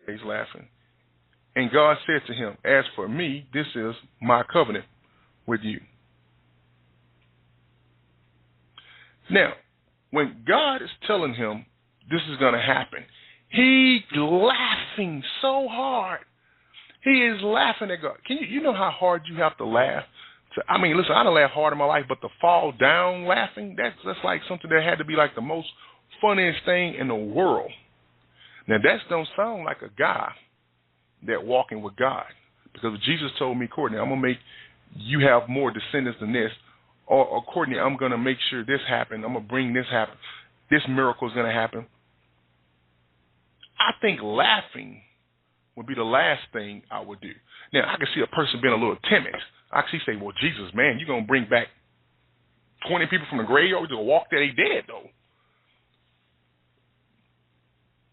He's laughing. And God said to him, as for me, this is my covenant with you. Now, when God is telling him this is going to happen, he's laughing so hard. He is laughing at God. You know how hard you have to laugh? Listen, I don't laugh hard in my life, but to fall down laughing, that's like something that had to be like the most funniest thing in the world. Now, that don't sound like a guy that walking with God. Because Jesus told me, Courtney, I'm going to make you have more descendants than this. Or Courtney, I'm going to make sure this happen. I'm going to bring this happen. This miracle is going to happen. I think laughing would be the last thing I would do. Now, I can see a person being a little timid. I can say, well, Jesus, man, you're going to bring back 20 people from the graveyard to walk that they dead, though.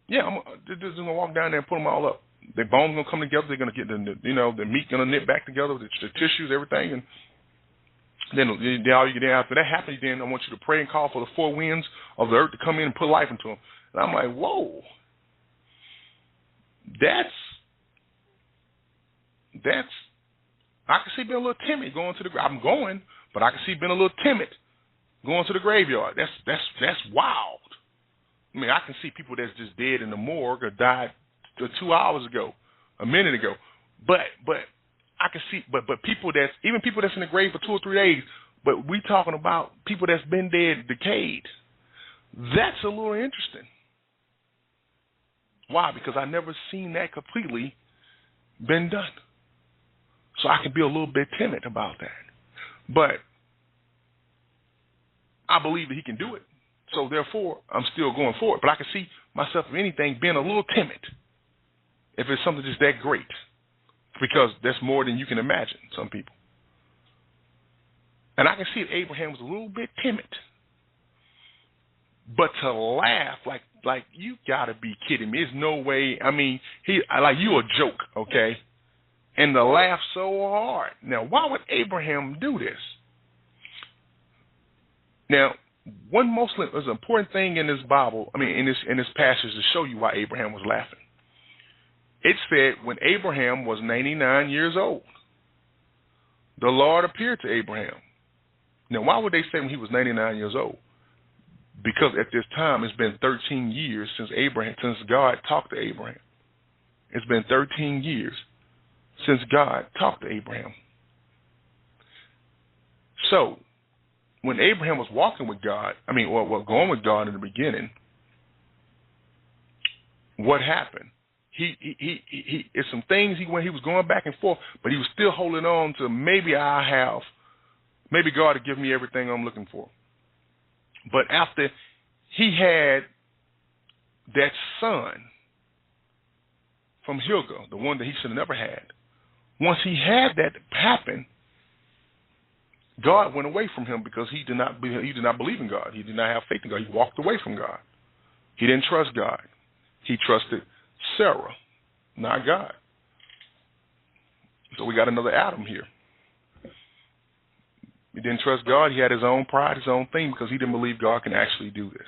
Yeah, I'm just going to walk down there and put them all up. Their bones going to come together. They're going to get the meat going to knit back together, the tissues, everything. And then all you get after that happens, then I want you to pray and call for the four winds of the earth to come in and put life into them. And I'm like, whoa. That's I can see being a little timid going to the I'm going, but I can see being a little timid going to the graveyard. That's wild. I mean, I can see people that's just dead in the morgue or died 2 hours ago, a minute ago. But I can see but people that's in the grave for 2 or 3 days, but we talking about people that's been dead, decayed. That's a little interesting. Why? Because I never seen that completely been done. So I can be a little bit timid about that. But I believe that he can do it. So therefore, I'm still going for it. But I can see myself, if anything, being a little timid if it's something just that great. Because that's more than you can imagine, some people. And I can see that Abraham was a little bit timid. But to laugh, like you got to be kidding me. There's no way. I mean, you a joke, okay? And to laugh so hard. Now, why would Abraham do this? Now, there's an important thing in this Bible, in this passage to show you why Abraham was laughing. It said when Abraham was 99 years old, the Lord appeared to Abraham. Now, why would they say when he was 99 years old? Because at this time, it's been 13 years since God talked to Abraham. It's been 13 years since God talked to Abraham. So, when Abraham was walking with God, going with God in the beginning, what happened? It's some things he was going back and forth, but he was still holding on to maybe God will give me everything I'm looking for. But after he had that son from Hagar, the one that he should have never had, once he had that happen, God went away from him because he did not believe in God. He did not have faith in God. He walked away from God. He didn't trust God. He trusted Sarah, not God. So we got another Adam here. He didn't trust God. He had his own pride, his own thing, because he didn't believe God can actually do this.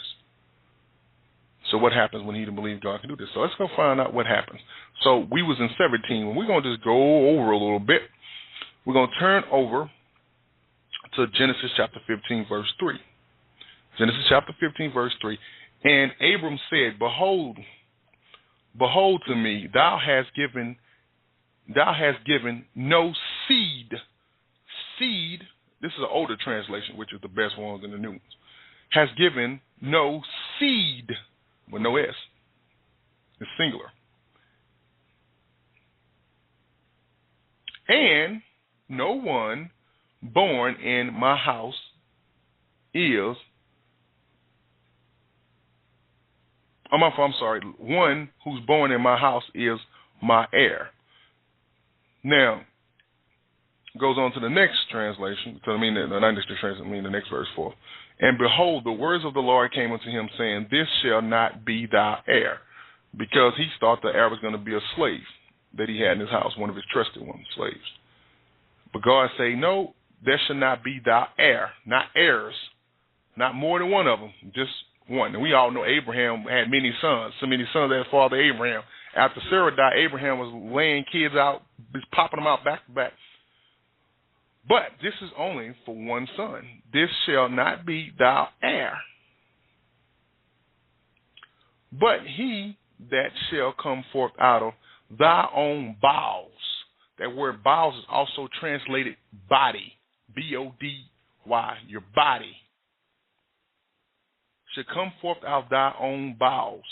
So what happens when he didn't believe God can do this? So let's go find out what happens. So we was in 17. We're going to just go over a little bit. We're going to turn over to Genesis chapter 15, verse 3. Genesis chapter 15, verse 3. And Abram said, Behold to me, thou hast given no seed. Seed, this is an older translation, which is the best ones in the new ones, has given no seed, with no S. It's singular. And no one born in my house is, one who's born in my house is my heir. Now, goes on to the next translation, the next verse 4. And behold, the words of the Lord came unto him, saying, This shall not be thy heir, because he thought the heir was going to be a slave that he had in his house, one of his trusted slaves. But God say, no, there shall not be thy heir, not heirs, not more than one of them, just one. And we all know Abraham had many sons, so many sons that father Abraham. After Sarah died, Abraham was laying kids out, just popping them out back to back. But this is only for one son. This shall not be thy heir, but he that shall come forth out of thy own bowels. That word bowels is also translated body, B-O-D-Y, your body. Shall come forth out of thy own bowels.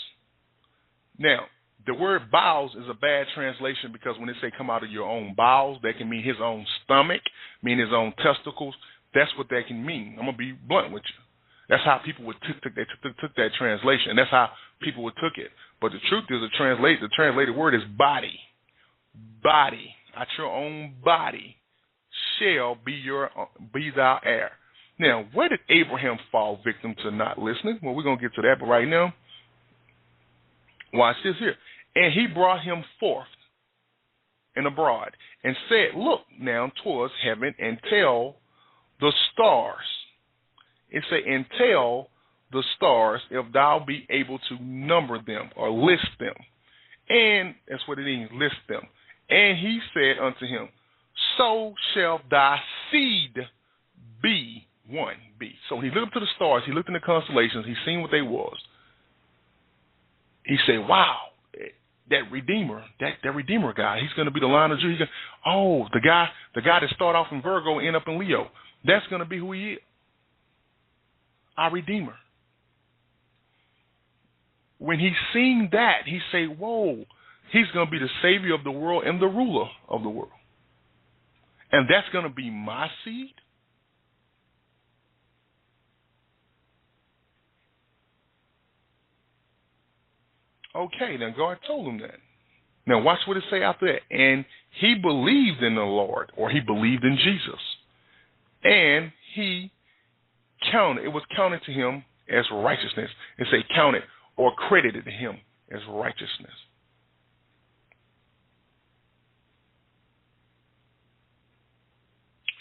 Now, the word bowels is a bad translation because when they say come out of your own bowels, that can mean his own stomach, mean his own testicles. That's what that can mean. I'm going to be blunt with you. That's how people would took that translation. And that's how people would took it. But the truth is the translated word is body. Body. Out your own body shall be thy heir. Now, where did Abraham fall victim to not listening? Well, we're going to get to that, but right now, watch this here. And he brought him forth and abroad, and said, look now towards heaven, and tell the stars. It say, and tell the stars, if thou be able to number them or list them. And that's what it means, list them. And he said unto him, so shall thy seed be. One, be. So he looked up to the stars, he looked in the constellations, he seen what they was. He said, wow, that Redeemer guy, he's going to be the Lion of Judah. The guy that start off in Virgo and end up in Leo, that's going to be who he is. Our Redeemer. When he seen that, he said, whoa, he's going to be the Savior of the world and the ruler of the world. And that's going to be my seed? Okay, then God told him that. Now watch what it say after that. And he believed in the Lord, or he believed in Jesus. And it was counted to him as righteousness. It say counted or credited to him as righteousness.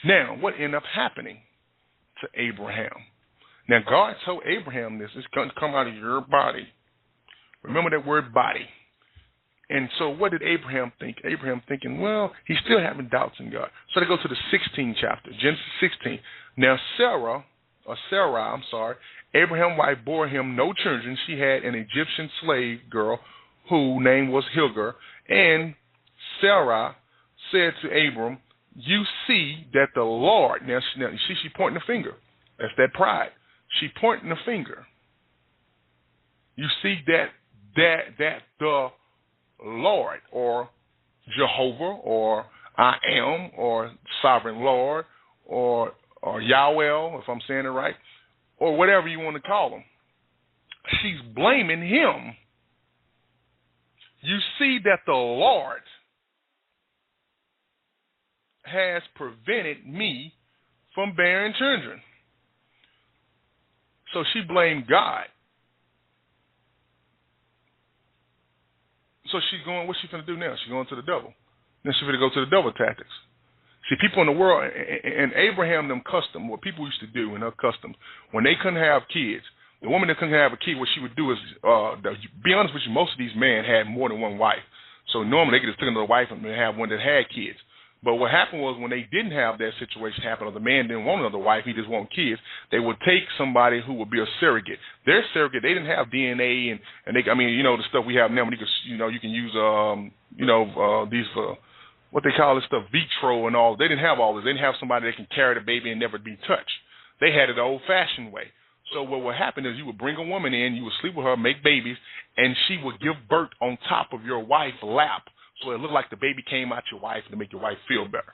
Now, what ended up happening to Abraham? Now, God told Abraham this. It's going to come out of your body. Remember that word body. And so what did Abraham think? Abraham thinking, well, he's still having doubts in God. So they go to the 16th chapter, Genesis 16. Now Sarah, Abraham's wife bore him no children. She had an Egyptian slave girl whose name was Hagar. And Sarah said to Abram, you see that the Lord, now she pointing the finger. That's that pride. She pointing the finger. You see that the Lord, or Jehovah, or I am, or Sovereign Lord, or Yahweh, if I'm saying it right, or whatever you want to call him. She's blaming him. You see that the Lord has prevented me from bearing children. So she blamed God. So she's going, what's she going to do now? She's going to the devil. Then she's going to go to the devil tactics. See, people in the world, and Abraham, them custom, what people used to do in her customs, when they couldn't have kids, the woman that couldn't have a kid, what she would do is, be honest with you, most of these men had more than one wife. So normally they could just take another wife and have one that had kids. But what happened was when they didn't have that situation happen, or the man didn't want another wife, he just wanted kids, they would take somebody who would be a surrogate. Their surrogate, they didn't have DNA and they, the stuff we have now, you can use, these, what they call this stuff, vitro and all. They didn't have all this. They didn't have somebody that can carry the baby and never be touched. They had it the old-fashioned way. So what would happen is you would bring a woman in, you would sleep with her, make babies, and she would give birth on top of your wife's lap. So it looked like the baby came out your wife to make your wife feel better.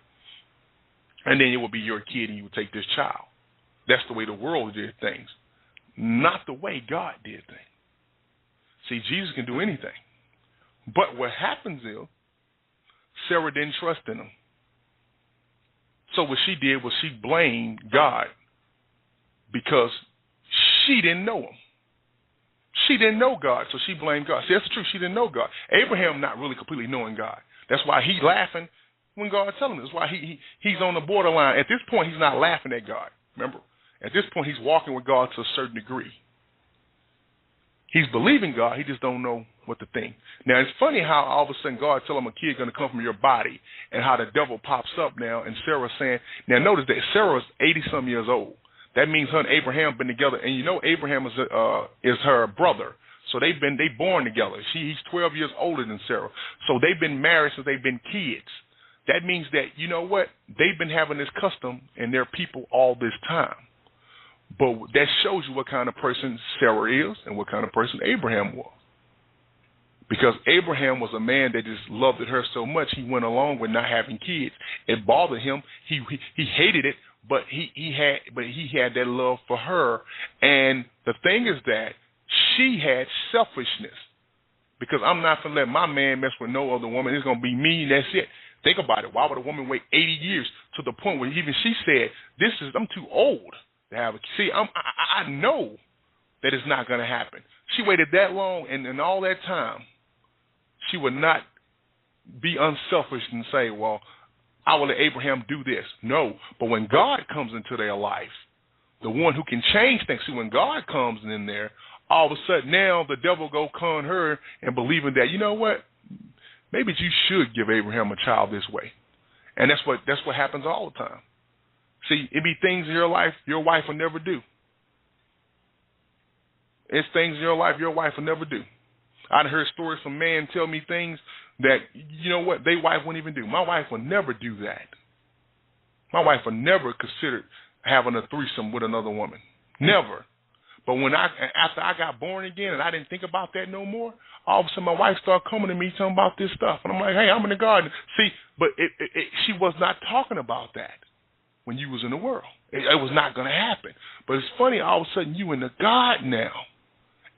And then it would be your kid and you would take this child. That's the way the world did things, not the way God did things. See, Jesus can do anything. But what happens is Sarah didn't trust in him. So what she did was she blamed God because she didn't know him. She didn't know God, so she blamed God. See, that's the truth. She didn't know God. Abraham not really completely knowing God. That's why he's laughing when God telling him. That's why he's on the borderline. At this point, he's not laughing at God. Remember, at this point, he's walking with God to a certain degree. He's believing God. He just don't know what to think. Now, it's funny how all of a sudden God tell him a kid going to come from your body, and how the devil pops up now, and Sarah's saying, now notice that Sarah's 80-some years old. That means her and Abraham been together, and you know Abraham is her brother. So they born together. He's 12 years older than Sarah. So they've been married since they've been kids. That means that, you know what, they've been having this custom in their people all this time. But that shows you what kind of person Sarah is and what kind of person Abraham was. Because Abraham was a man that just loved her so much, he went along with not having kids. It bothered him. He hated it, but he had that love for her. And the thing is that she had selfishness. Because I'm not going to let my man mess with no other woman. It's going to be me, and that's it. Think about it. Why would a woman wait 80 years to the point where even she said, I'm too old to have a kid. See, I know that it's not going to happen. She waited that long, and in all that time, she would not be unselfish and say, well, I will let Abraham do this. No, but when God comes into their life, the one who can change things, see, when God comes in there, all of a sudden now the devil go con her and believing that, you know what, maybe you should give Abraham a child this way. And that's what happens all the time. See, it be things in your life your wife will never do. It's things in your life your wife will never do. I've heard stories from men tell me things that, you know what, their wife wouldn't even do. My wife would never do that. My wife would never consider having a threesome with another woman. Never. But after I got born again and I didn't think about that no more, all of a sudden my wife started coming to me talking about this stuff. And I'm like, hey, I'm in the garden. See, but she was not talking about that when you was in the world. It was not going to happen. But it's funny, all of a sudden you in the God now.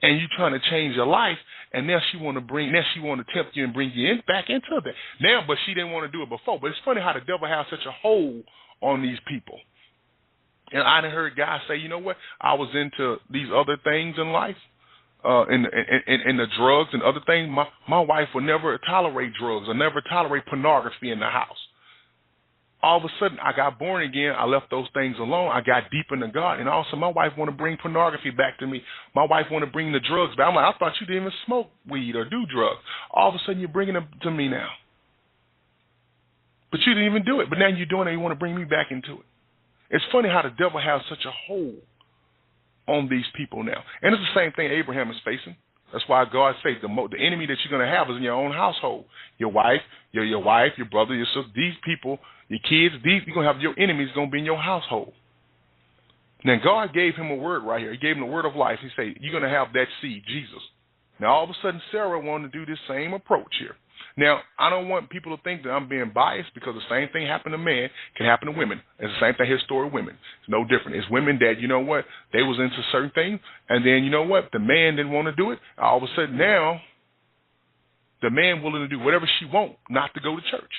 And you trying to change your life, and now she want to tempt you and bring you back into that. Now, but she didn't want to do it before. But it's funny how the devil has such a hold on these people. And I done heard guys say, you know what, I was into these other things in life, in the drugs and other things. My wife would never tolerate drugs or never tolerate pornography in the house. All of a sudden, I got born again. I left those things alone. I got deep into God. And also, my wife want to bring pornography back to me. My wife want to bring the drugs back. I'm like, I thought you didn't even smoke weed or do drugs. All of a sudden, you're bringing them to me now. But you didn't even do it. But now you're doing it. You want to bring me back into it. It's funny how the devil has such a hold on these people now. And it's the same thing Abraham is facing. That's why God says the enemy that you're going to have is in your own household. Your wife, your brother, your sister, these people, your kids, you're going to have your enemies going to be in your household. Now, God gave him a word right here. He gave him the word of life. He said, you're going to have that seed, Jesus. Now, all of a sudden, Sarah wanted to do this same approach here. Now, I don't want people to think that I'm being biased because the same thing happened to men can happen to women. It's the same thing here story women. It's no different. It's women that, you know what, they was into certain things, and then, you know what, the man didn't want to do it. All of a sudden now, the man willing to do whatever she want not to go to church.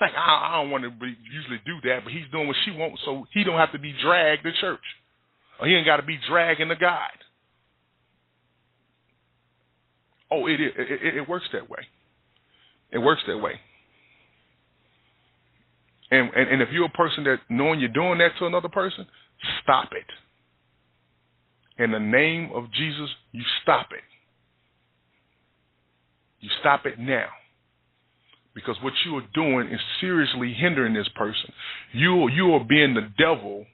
Like, I don't want to usually do that, but he's doing what she wants, so he don't have to be dragged to church. Or he ain't got to be dragging the God. Oh, it works that way. It works that way. And if you're a person that knowing you're doing that to another person, stop it. In the name of Jesus, you stop it. You stop it now. Because what you are doing is seriously hindering this person. You are being the devil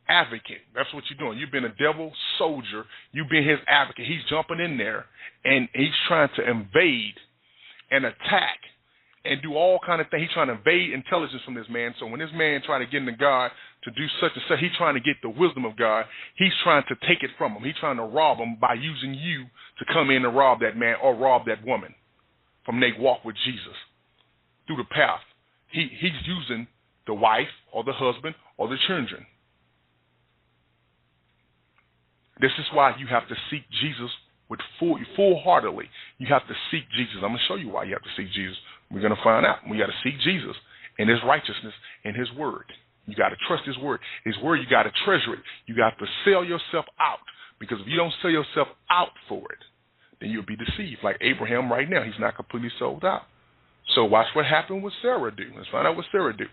advocate. That's what you're doing. You've been a devil soldier. You've been his advocate. He's jumping in there, and he's trying to invade and attack and do all kind of things. He's trying to invade intelligence from this man. So when this man trying to get into God to do such and such, he's trying to get the wisdom of God. He's trying to take it from him. He's trying to rob him by using you to come in and rob that man or rob that woman from their walk with Jesus through the path. He's using the wife or the husband or the children. This is why you have to seek Jesus with full-heartedly. You have to seek Jesus. I'm going to show you why you have to seek Jesus. We're going to find out. We got to seek Jesus and his righteousness and his word. You got to trust his word. His word, you got to treasure it. You got to sell yourself out, because if you don't sell yourself out for it, then you'll be deceived. Like Abraham right now, he's not completely sold out. So watch what happened with Sarah do. Let's find out what Sarah do.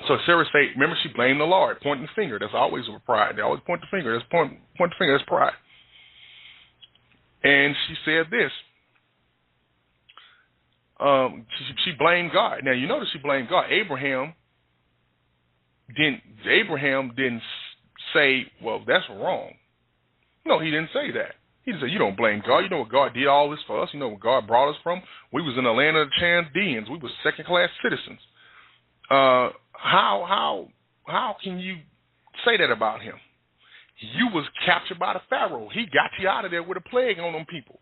So Sarah say, remember, she blamed the Lord, pointing the finger. That's always with pride. They always point the finger. That's point the finger. That's pride. And she said this. She blamed God. Now you notice she blamed God. Abraham didn't say, well, that's wrong. No, he didn't say that. He said, you don't blame God. You know what God did all this for us. You know where God brought us from. We was in the land of the Chaldeans. We were second-class citizens. How can you say that about him? You was captured by the Pharaoh. He got you out of there with a plague on them people.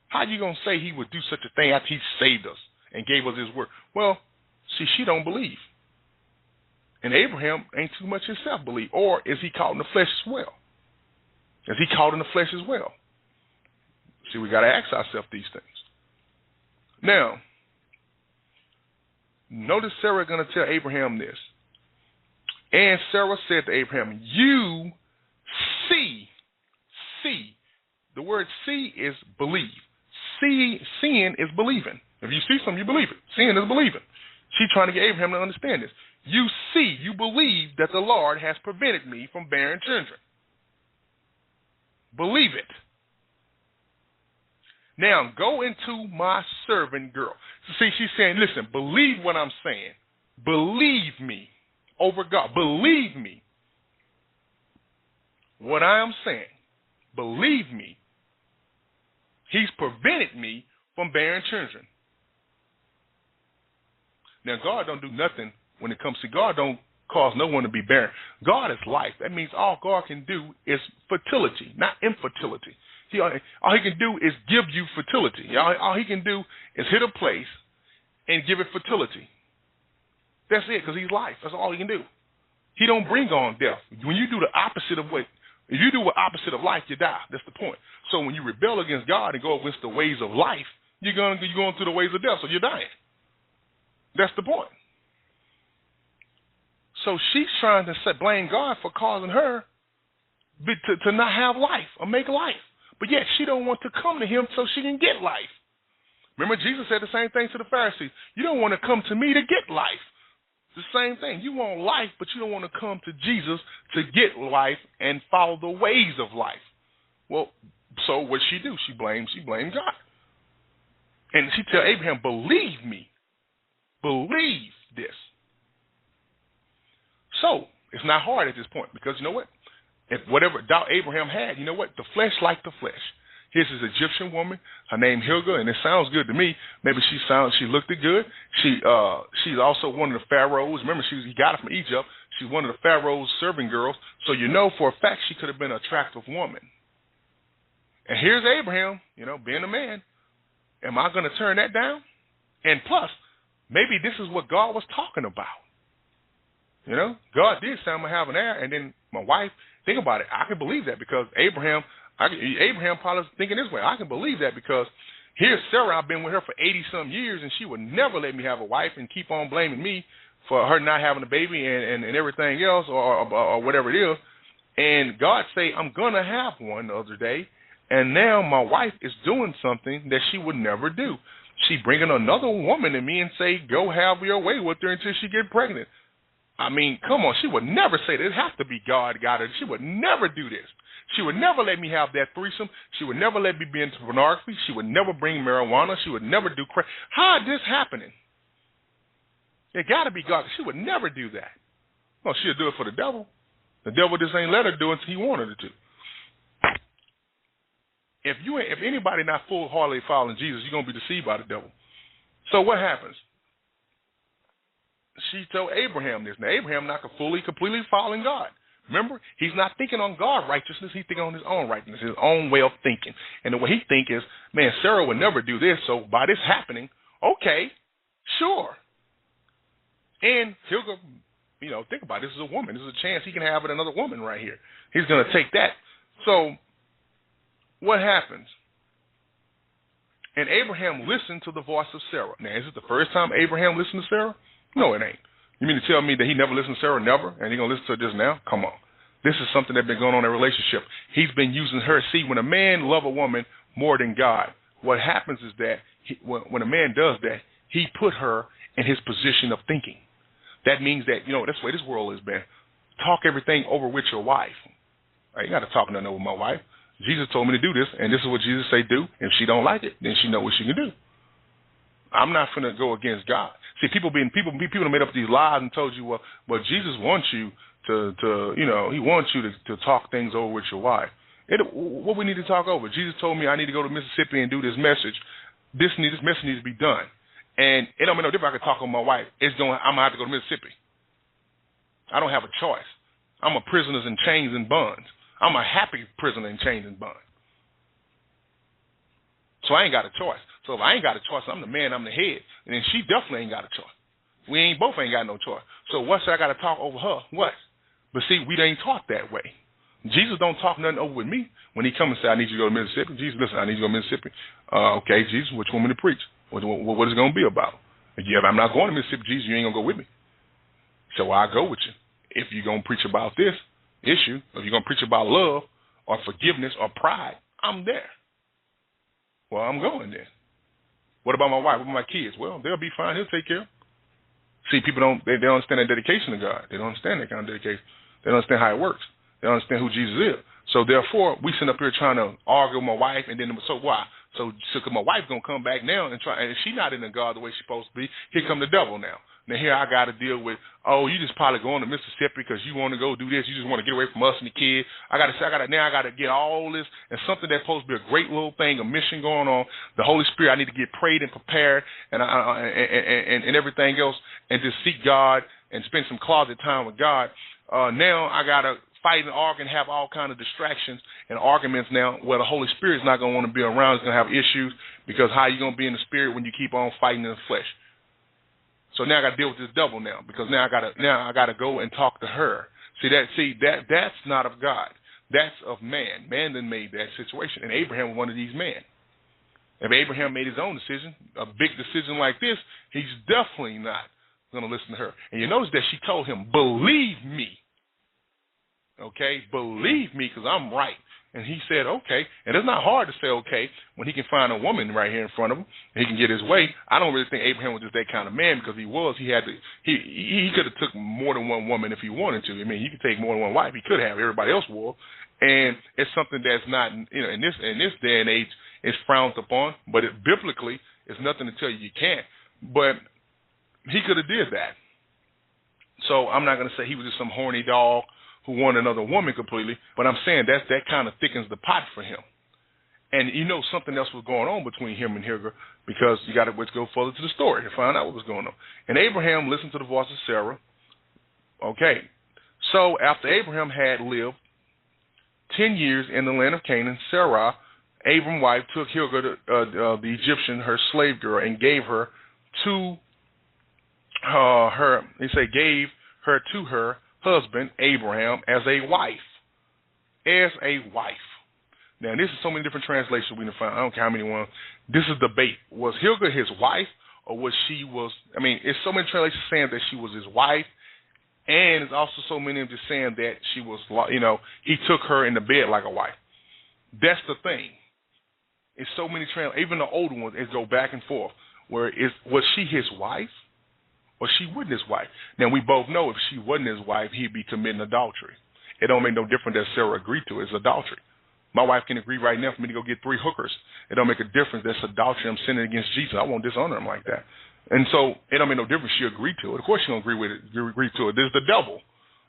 How you going to say he would do such a thing after he saved us and gave us his word? Well, see, she don't believe. And Abraham ain't too much himself believe. Or is he caught in the flesh as well? Is he caught in the flesh as well? See, we got to ask ourselves these things. Now, notice Sarah going to tell Abraham this. And Sarah said to Abraham, you see. The word see is believe. Seeing is believing. If you see something, you believe it. Seeing is believing. She's trying to get Abraham to understand this. You see, you believe that the Lord has prevented me from bearing children. Believe it. Now, go into my servant girl. See, she's saying, listen, believe what I'm saying. Believe me over God. Believe me. What I am saying. Believe me. He's prevented me from bearing children. Now, God don't do nothing when it comes to God. Don't cause no one to be barren. God is life. That means all God can do is fertility, not infertility. All he can do is give you fertility. All he can do is hit a place and give it fertility. That's it, because he's life. That's all he can do. He don't bring on death. When you do the opposite of what, if you do the opposite of life, you die. That's the point. So when you rebel against God and go against the ways of life, you're going through the ways of death, so you're dying. That's the point. So she's trying to blame God for causing her to not have life or make life. But yet she don't want to come to him so she can get life. Remember, Jesus said the same thing to the Pharisees. You don't want to come to me to get life. It's the same thing. You want life, but you don't want to come to Jesus to get life and follow the ways of life. Well, so what she do? She blames God. And she tell Abraham, believe me. Believe this. So it's not hard at this point, because you know what? If whatever doubt Abraham had, you know what? The flesh like the flesh. Here's this Egyptian woman. Her name Hilda, and it sounds good to me. Maybe she looked good. She's also one of the pharaohs. Remember, he got her from Egypt. She's one of the pharaoh's serving girls. So you know for a fact she could have been an attractive woman. And here's Abraham, being a man. Am I going to turn that down? And plus, maybe this is what God was talking about. God did say I'm going to have an heir, and then my wife. Think about it. I can believe that because Abraham probably was thinking this way. I can believe that because here's Sarah. I've been with her for 80-some years, and she would never let me have a wife and keep on blaming me for her not having a baby and everything else or whatever it is. And God say, I'm going to have one the other day, and now my wife is doing something that she would never do. She bringing another woman to me and say, go have your way with her until she get pregnant. I mean, come on. She would never say that. It has to be God got her. She would never do this. She would never let me have that threesome. She would never let me be into pornography. She would never bring marijuana. She would never do crack. How is this happening? It got to be God. She would never do that. Well, she'll do it for the devil. The devil just ain't let her do it until he wanted her to. If anybody not full-heartedly following Jesus, you're going to be deceived by the devil. So what happens? She told Abraham this. Now, Abraham not completely following God. Remember, he's not thinking on God's righteousness. He's thinking on his own righteousness, his own way of thinking. And the way he think is, man, Sarah would never do this, so by this happening, okay, sure. And he'll go, think about it. This is a woman. This is a chance he can have with another woman right here. He's going to take that. So what happens? And Abraham listened to the voice of Sarah. Now, is it the first time Abraham listened to Sarah? No, it ain't. You mean to tell me that he never listened to Sarah? Never? And he's going to listen to her just now? Come on. This is something that's been going on in a relationship. He's been using her. See, when a man loves a woman more than God, what happens is that when a man does that, he put her in his position of thinking. That means that, that's the way this world is, man. Talk everything over with your wife. I ain't got to talk nothing over my wife. Jesus told me to do this, and this is what Jesus say do. If she don't like it, then she know what she can do. I'm not going to go against God. See, people have made up these lies and told you, well, Jesus wants you to he wants you to talk things over with your wife. What we need to talk over? Jesus told me I need to go to Mississippi and do this message. This message needs to be done. And it don't make no difference. I can talk with my wife. I'm going to have to go to Mississippi. I don't have a choice. I'm a prisoner in chains and bonds. I'm a happy prisoner in chains and bonds. So I ain't got a choice. So if I ain't got a choice, I'm the man, I'm the head. And then she definitely ain't got a choice. We both ain't got no choice. So what's I got to talk over her? What? But see, we ain't taught that way. Jesus don't talk nothing over with me. When he come and say, I need you to go to Mississippi. Jesus, listen, I need you to go to Mississippi. Okay, Jesus, what you want me to preach? What is it going to be about? Yeah, I'm not going to Mississippi, Jesus. You ain't going to go with me. So I'll go with you. If you're going to preach about this issue, or if you're going to preach about love or forgiveness or pride, I'm there. Well, I'm going then. What about my wife? What about my kids? Well, they'll be fine. He'll take care of them. See, people don't understand that dedication to God. They don't understand that kind of dedication. They don't understand how it works. They don't understand who Jesus is. So therefore, we sit up here trying to argue with my wife, and then so why? So cause my wife's gonna come back now and try, and if she's not in the God the way she's supposed to be, here come the devil now. Now here I got to deal with, you just probably going to Mississippi because you want to go do this. You just want to get away from us and the kids. I got to get all this and something that's supposed to be a great little thing, a mission going on. The Holy Spirit, I need to get prayed and prepared and everything else, and just seek God and spend some closet time with God. Now I got to fight and argue and have all kinds of distractions and arguments now where the Holy Spirit's not going to want to be around. It's going to have issues because how you going to be in the spirit when you keep on fighting in the flesh? So now I got to deal with this devil now because now I got to go and talk to her. That's not of God. That's of man. Man then made that situation, and Abraham was one of these men. If Abraham made his own decision, a big decision like this, he's definitely not going to listen to her. And you notice that she told him, "Believe me." Okay, believe me because I'm right. And he said, okay. And it's not hard to say okay when he can find a woman right here in front of him and he can get his way. I don't really think Abraham was just that kind of man because he could have took more than one woman if he wanted to. I mean, he could take more than one wife. He could have. Everybody else will. And it's something that's not, in this day and age, it's frowned upon. But biblically, it's nothing to tell you can't. But he could have did that. So I'm not going to say he was just some horny dog who wanted another woman completely, but I'm saying that kind of thickens the pot for him. And something else was going on between him and Hagar because you got to go further to the story to find out what was going on. And Abraham listened to the voice of Sarah. Okay, so after Abraham had lived 10 years in the land of Canaan, Sarah, Abram's wife, took Hagar, the Egyptian, her slave girl, and gave her to gave her to her husband, Abraham, as a wife. As a wife. Now, this is so many different translations we can find. I don't care how many ones. This is debate. Was Hagar his wife, or was she it's so many translations saying that she was his wife, and there's also so many of them just saying that she was, he took her in the bed like a wife. That's the thing. It's so many translations. Even the older ones, it go back and forth. Was she his wife? Or she wasn't his wife. Now, we both know if she wasn't his wife, he'd be committing adultery. It don't make no difference that Sarah agreed to it. It's adultery. My wife can agree right now for me to go get 3 hookers. It don't make a difference. That's adultery. I'm sinning against Jesus. I won't dishonor him like that. And so it don't make no difference. She agreed to it. Of course she's going to agree to it. There's the devil.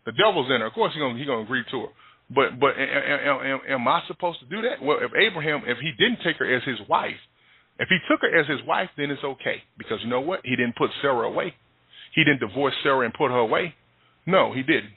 The devil's in her. Of course he's going to agree to her. But am I supposed to do that? Well, if he didn't take her as his wife, if he took her as his wife, then it's okay. Because you know what? He didn't put Sarah away. He didn't divorce Sarah and put her away. No, he didn't.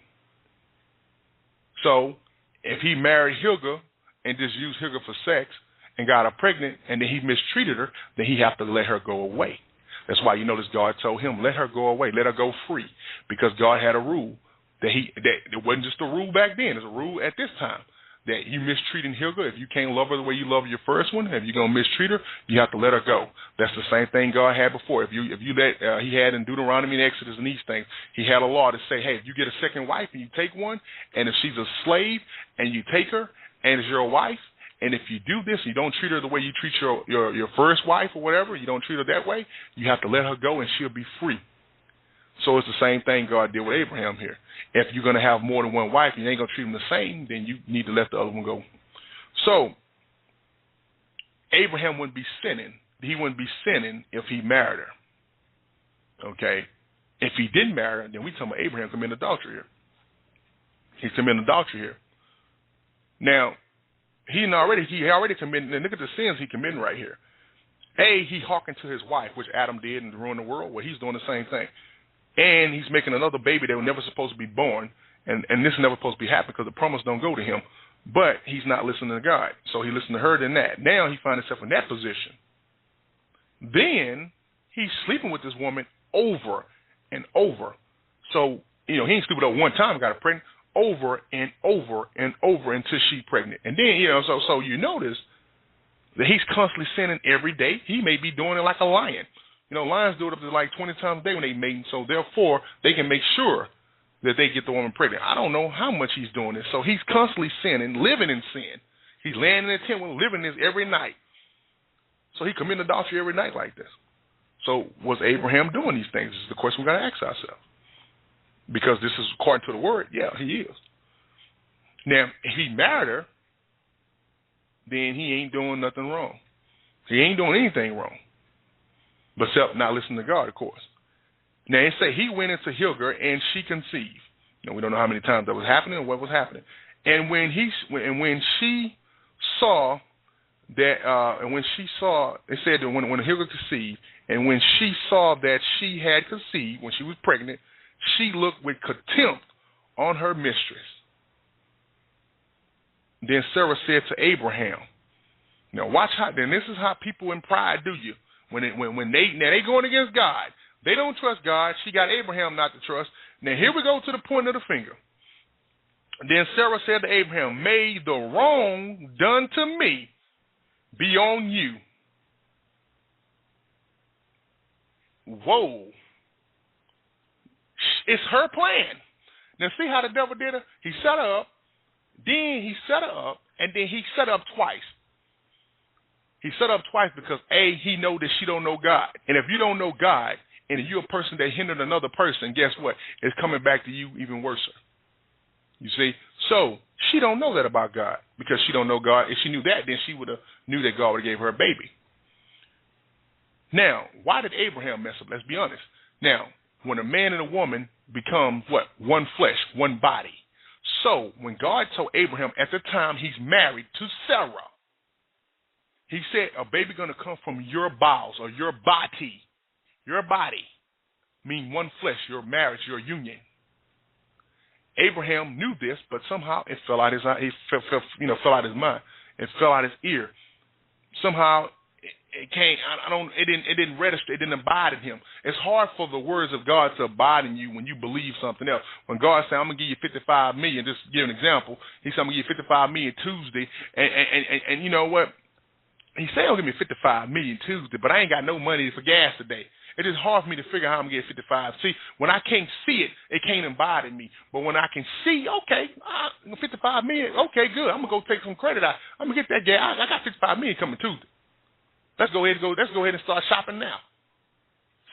So if he married Hagar and just used Hagar for sex and got her pregnant and then he mistreated her, then he have to let her go away. That's why you notice God told him, let her go away, let her go free. Because God had a rule that it wasn't just a rule back then, it's a rule at this time. That you mistreating Hagar, if you can't love her the way you love your first one, if you're gonna mistreat her, you have to let her go. That's the same thing God had before. If you let he had in Deuteronomy and Exodus and these things, he had a law to say, hey, if you get a second wife and you take one, and if she's a slave and you take her and it's your wife, and if you do this, you don't treat her the way you treat your first wife or whatever, you don't treat her that way, you have to let her go and she'll be free. So it's the same thing God did with Abraham here. If you're going to have more than one wife and you ain't going to treat them the same, then you need to let the other one go. So Abraham wouldn't be sinning. He wouldn't be sinning if he married her. Okay? If he didn't marry her, then we talking about Abraham committing adultery here. He's committing adultery here. Now, he already committed, and look at the sins he committing right here. He hearkened to his wife, which Adam did and ruined the world. Well, he's doing the same thing. And he's making another baby that was never supposed to be born, and this is never supposed to be happening because the promise don't go to him. But he's not listening to God. So he listened to her than that. Now he finds himself in that position. Then he's sleeping with this woman over and over. So, he ain't sleep with her one time and got her pregnant, over and over and over until she's pregnant. And then, so you notice that he's constantly sinning every day. He may be doing it like a lion. Lions do it up to like 20 times a day when they mate, so therefore they can make sure that they get the woman pregnant. I don't know how much he's doing this. So he's constantly sinning, living in sin. He's laying in the tent and living this every night. So he committed adultery every night like this. So was Abraham doing these things? This is the question we got to ask ourselves. Because this is according to the word, yeah, he is. Now, if he married her, then he ain't doing nothing wrong. He ain't doing anything wrong. But except not listening to God, of course. Now, it say he went into Hagar and she conceived. We don't know how many times that was happening or what was happening. And when she saw that, it said that when Hagar conceived, and when she saw that she had conceived, when she was pregnant, she looked with contempt on her mistress. Then Sarah said to Abraham, now watch how, then this is how people in pride do you. When they going against God, they don't trust God. She got Abraham not to trust. Now here we go to the point of the finger. Then Sarah said to Abraham, may the wrong done to me be on you. Whoa. It's her plan. Now see how the devil did her? He set her up, then he set her up, and then he set her up twice. He set up twice because he know that she don't know God. And if you don't know God, and you're a person that hindered another person, guess what? It's coming back to you even worse. You see? So she don't know that about God because she don't know God. If she knew that, then she would have knew that God would have gave her a baby. Now, why did Abraham mess up? Let's be honest. Now, when a man and a woman become what? One flesh, one body. So when God told Abraham at the time he's married to Sarah, he said a baby going to come from your bowels or your body. Your body mean one flesh, your marriage, your union. Abraham knew this, but somehow it fell out his eye. Fell out his mind. It fell out his ear. Somehow it came. It didn't register. It didn't abide in him. It's hard for the words of God to abide in you when you believe something else. When God said, "I'm gonna give you $55 million," just to give an example. He said, "I'm gonna give you $55 million Tuesday," and you know what? He said, "He'll give me $55 million Tuesday," but I ain't got no money for gas today. It is hard for me to figure out how I'm going to get 55. See, when I can't see it, it can't abide in me. But when I can see, okay, 55 million, okay, good. I'm going to go take some credit out. I'm going to get that gas. I got 55 million coming Tuesday. Let's go ahead and start shopping now.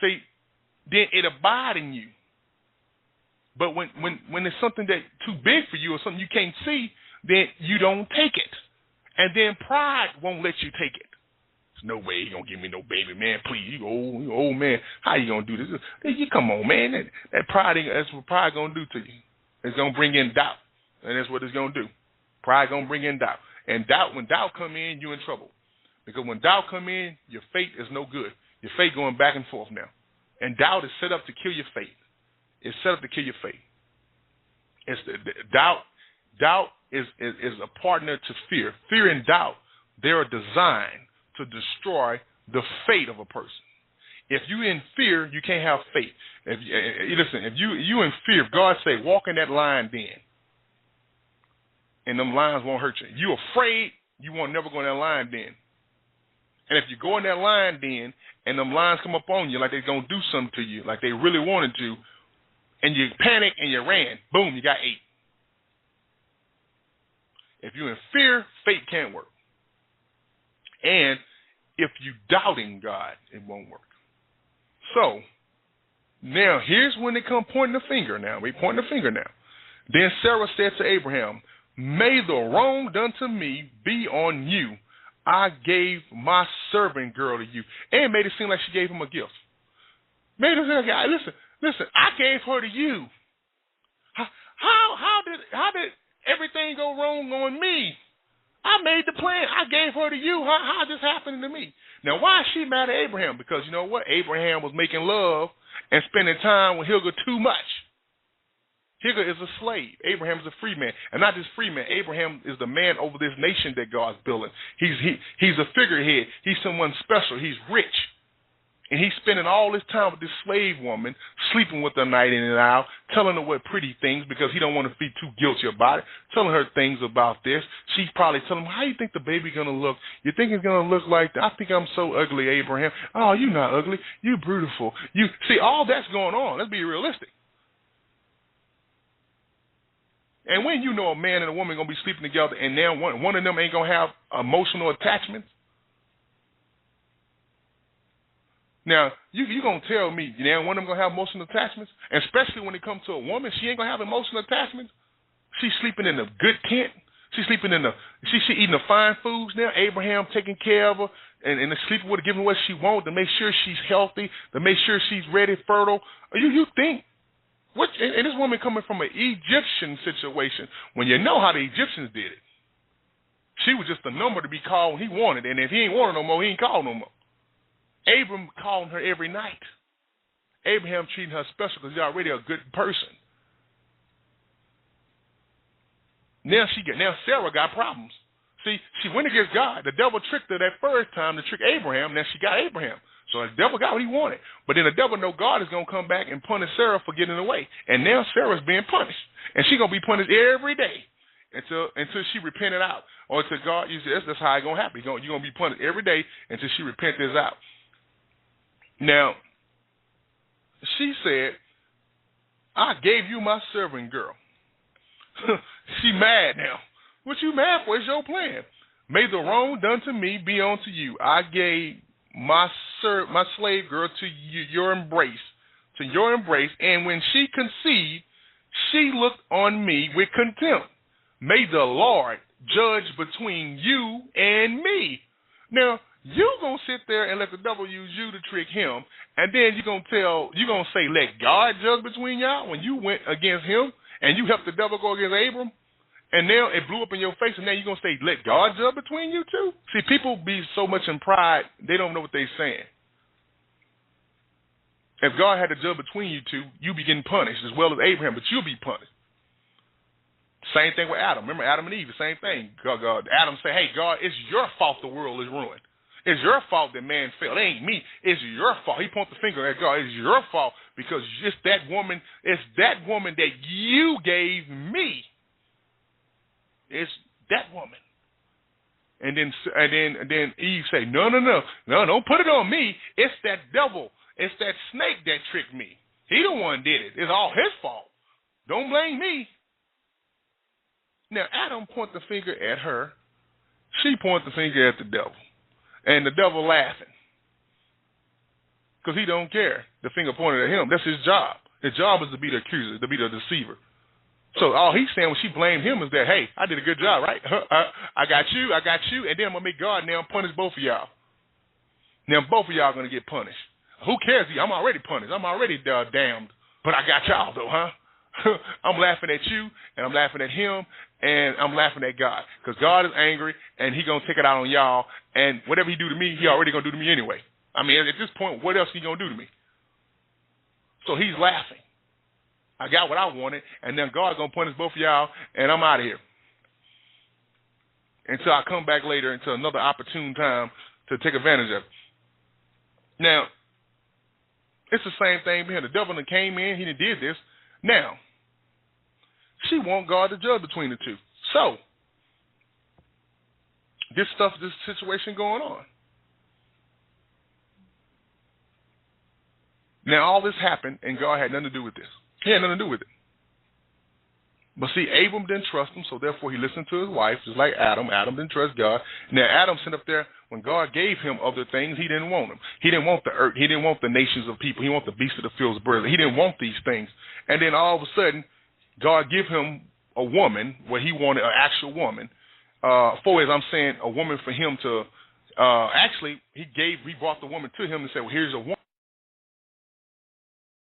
See, then it abide in you. But when it's something that's too big for you or something you can't see, then you don't take it. And then pride won't let you take it. No way you gonna give me no baby, man. Please, you old man. How you gonna do this? You come on, man. That pride, that's what pride gonna do to you. It's gonna bring in doubt, and that's what it's gonna do. Pride gonna bring in doubt, and when doubt come in, you in trouble. Because when doubt come in, your faith is no good. Your faith going back and forth now, and doubt is set up to kill your faith. It's set up to kill your faith. It's doubt. Doubt is a partner to fear. Fear and doubt, they are designed to destroy the faith of a person. If you in fear, you can't have faith. If you in fear, if God say, walk in that line then, and them lines won't hurt you. You afraid, you won't never go in that line then. And if you go in that line then, and them lines come up on you like they're going to do something to you, like they really wanted to, and you panic and you ran, boom, you got 8. If you're in fear, faith can't work. And if you doubting God, it won't work. So Now, here's when they come pointing the finger now. We pointing the finger now. Then Sarah said to Abraham, may the wrong done to me be on you. I gave my servant girl to you. And made it seem like she gave him a gift. Made it seem like, listen, I gave her to you. How did everything go wrong on me? I made the plan. I gave her to you. How this happening to me? Now, why is she mad at Abraham? Because you know what? Abraham was making love and spending time with Hagar too much. Hagar is a slave. Abraham is a free man. And not just free man. Abraham is the man over this nation that God's building. He's a figurehead. He's someone special. He's rich. And he's spending all his time with this slave woman, sleeping with her night in and out, telling her what pretty things because he don't want to feel too guilty about it, telling her things about this. She's probably telling him, how you think the baby going to look? You think it's going to look like that? I think I'm so ugly, Abraham. Oh, you're not ugly. You're beautiful. You see, all that's going on. Let's be realistic. And when you know a man and a woman going to be sleeping together and now one of them ain't going to have emotional attachments, now, you going to tell me, now one of them going to have emotional attachments? And especially when it comes to a woman, she ain't going to have emotional attachments? She's sleeping in a good tent. She's sleeping in she eating the fine foods now. Abraham taking care of her and sleeping with her, giving her what she wants to make sure she's healthy, to make sure she's ready, fertile. You think, and this woman coming from an Egyptian situation, when you know how the Egyptians did it. She was just a number to be called when he wanted, and if he ain't wanted no more, he ain't called no more. Abraham calling her every night. Abraham treating her special because he's already a good person. Now Sarah got problems. See, she went against God. The devil tricked her that first time to trick Abraham. Now she got Abraham. So the devil got what he wanted. But then the devil know God is going to come back and punish Sarah for getting away. And now Sarah's being punished. And she's going to be punished every day until she repented out. Or until God, that's how it's going to happen. You're going to be punished every day until she repents out. Now, she said, I gave you my servant girl. She mad now. What you mad for? It's your plan. May the wrong done to me be unto you. I gave my slave girl to your embrace, and when she conceived, she looked on me with contempt. May the Lord judge between you and me. Now, you gonna sit there and let the devil use you to trick him, and then you're gonna say, let God judge between y'all when you went against him and you helped the devil go against Abram, and now it blew up in your face, and now you're gonna say, let God judge between you two? See, people be so much in pride, they don't know what they're saying. If God had to judge between you two, you'd be getting punished as well as Abraham, but you'll be punished. Same thing with Adam. Remember Adam and Eve, the same thing. Adam said, hey, God, it's your fault the world is ruined. It's your fault that man fell. It ain't me. It's your fault. He pointed the finger at God. It's your fault because it's that woman that you gave me. It's that woman. And then Eve say, no, don't put it on me. It's that devil. It's that snake that tricked me. He the one did it. It's all his fault. Don't blame me. Now, Adam pointed the finger at her. She pointed the finger at the devil. And the devil laughing. Because he don't care. The finger pointed at him. That's his job. His job is to be the accuser, to be the deceiver. So all he's saying when she blamed him is that, hey, I did a good job, right? I got you, and then I'm going to make God now punish both of y'all. Now both of y'all are going to get punished. Who cares? I'm already punished. I'm already damned. But I got y'all, though, huh? I'm laughing at you, and I'm laughing at him, and I'm laughing at God. Because God is angry, and he's going to take it out on y'all, and whatever he do to me, he already going to do to me anyway. I mean, at this point, what else he going to do to me? So he's laughing. I got what I wanted, and then God's going to punish both of y'all, and I'm out of here. Until I come back later into another opportune time to take advantage of it. Now, it's the same thing here. The devil that came in, he did this. Now, she wants God to judge between the two. So, this situation going on. Now, all this happened, and God had nothing to do with this. He had nothing to do with it. But see, Abram didn't trust him, so therefore he listened to his wife, just like Adam. Adam didn't trust God. Now, Adam sat up there, when God gave him other things, he didn't want them. He didn't want the earth. He didn't want the nations of people. He wanted the beasts of the fields, birds. He didn't want these things. And then all of a sudden, God gave him a woman, where he wanted an actual woman. For as I'm saying, a woman for him to, actually, he brought the woman to him and said, well, here's a